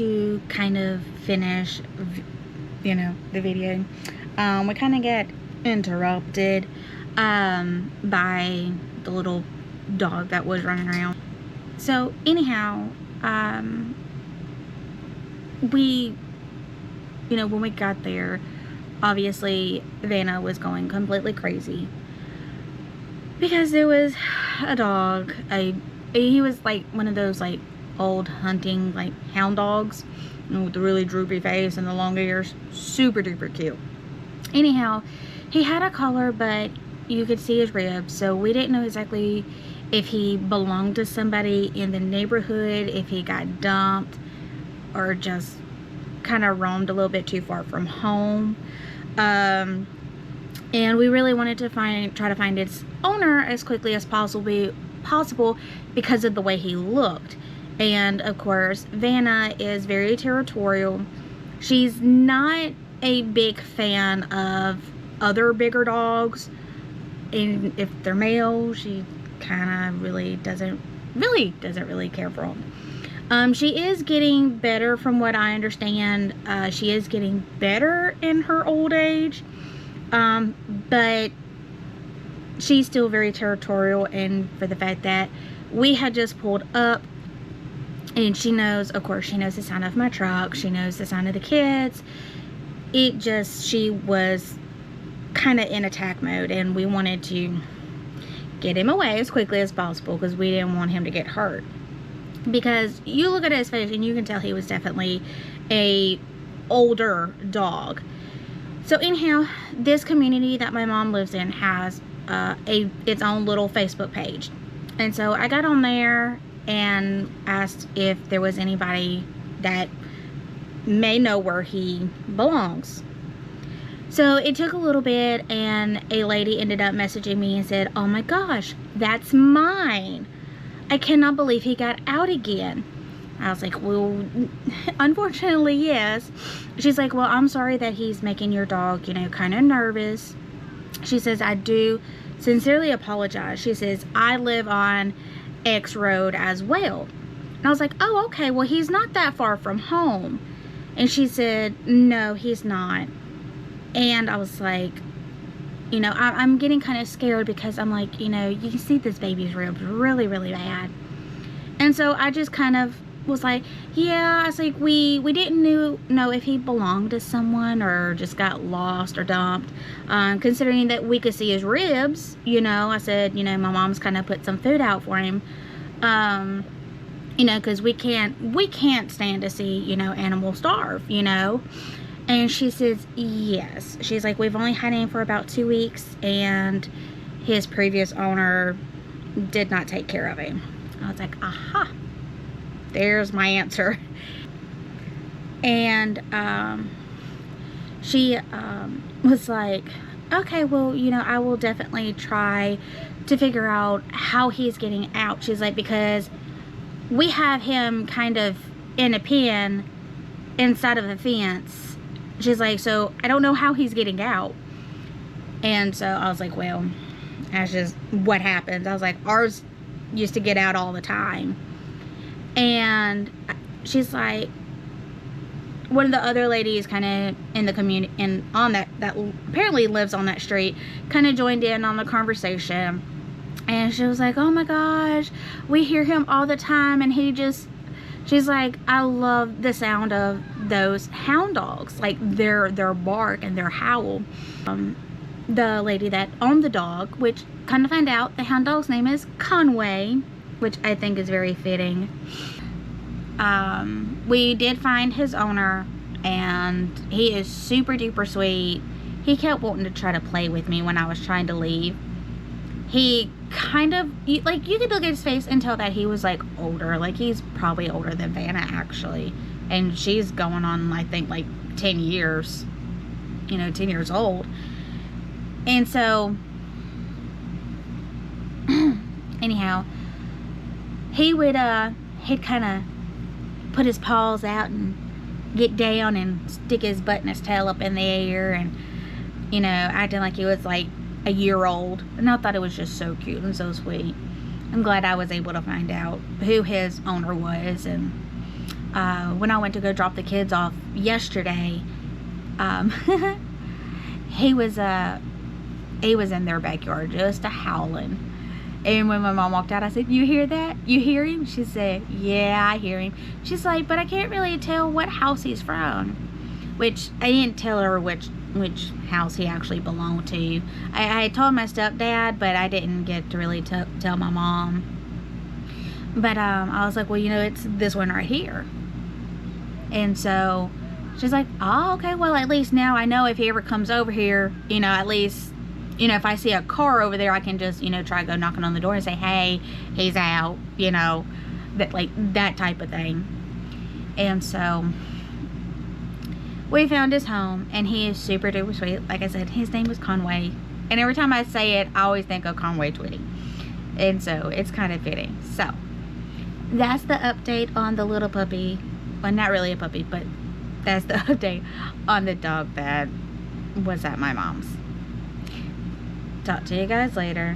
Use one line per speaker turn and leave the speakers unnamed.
to kind of finish, the video. We kind of get interrupted by the little dog that was running around. So anyhow, we, when we got there, obviously Vanna was going completely crazy because there was a dog. He was like one of those like old hunting like hound dogs, with the really droopy face and the long ears. Super duper cute. Anyhow, he had a collar, but you could see his ribs, so we didn't know exactly if he belonged to somebody in the neighborhood, if he got dumped, or just kind of roamed a little bit too far from home. And we really wanted to try to find its owner as quickly as possible because of the way he looked. And of course, Vanna is very territorial. She's not a big fan of other bigger dogs, and if they're male, she kind of really doesn't care for them. She is getting better, from what I understand. She is getting better in her old age, but she's still very territorial. And for the fact that we had just pulled up, and she knows the sound of my truck, she knows the sound of the kids. She was kind of in attack mode, and we wanted to get him away as quickly as possible because we didn't want him to get hurt. Because you look at his face and you can tell he was definitely a older dog. So anyhow, this community that my mom lives in has its own little Facebook page, and so I got on there and asked if there was anybody that may know where he belongs. So it took a little bit, and a lady ended up messaging me and said, "Oh my gosh, that's mine. I cannot believe he got out again." I was like, "Well, unfortunately, yes." She's like, "Well, I'm sorry that he's making your dog, kind of nervous." She says, "I do sincerely apologize." She says, "I live on X road as well." And I was like, "Oh, okay, well, he's not that far from home." And she said, "No, he's not." And I was like, I'm getting kind of scared because I'm like, you can see this baby's ribs really, really bad. And so I just kind of was like, yeah, I was like, we didn't know if he belonged to someone or just got lost or dumped. Considering that we could see his ribs, I said, my mom's kind of put some food out for him. Because we can't stand to see, animals starve, And she says, yes. She's like, we've only had him for about 2 weeks, and his previous owner did not take care of him. I was like, aha, there's my answer. And she was like, okay, well, I will definitely try to figure out how he's getting out. She's like, because we have him kind of in a pen inside of a fence. She's like, so I don't know how he's getting out. And so I was like, well, that's just what happens. I was like, ours used to get out all the time. And she's like, one of the other ladies kind of in the community and on that apparently lives on that street kind of joined in on the conversation. And she was like, oh my gosh, we hear him all the time, and she's like, I love the sound of those hound dogs, like their bark and their howl. The lady that owned the dog, which kind of find out the hound dog's name is Conway, which I think is very fitting. We did find his owner, and he is super duper sweet. He kept wanting to try to play with me when I was trying to leave. He kind of, like, you could look at his face and tell that he was like older. Like, he's probably older than Vanna actually, and she's going on, I think, like 10 years, 10 years old. And so anyhow, he'd kind of put his paws out and get down and stick his butt and his tail up in the air, and acting like he was like a year old. And I thought it was just so cute and so sweet. I'm glad I was able to find out who his owner was, and when I went to go drop the kids off yesterday, um, he was in their backyard just a howling. And when my mom walked out, I said, "You hear that? You hear him?" She said, "Yeah, I hear him." She's like, "But I can't really tell what house he's from." Which I didn't tell her which house he actually belonged to. I told my stepdad, but I didn't get to really tell my mom. But I was like, "Well, it's this one right here." And so she's like, "Oh, okay. Well, at least now I know if he ever comes over here, at least, if I see a car over there, I can just, try to go knocking on the door and say, 'Hey, he's out,' that type of thing." And so we found his home, and he is super duper sweet. Like I said, his name was Conway. And every time I say it, I always think of Conway Twitty. And so it's kind of fitting. So that's the update on the little puppy. Well, not really a puppy, but that's the update on the dog that was at my mom's. Talk to you guys later.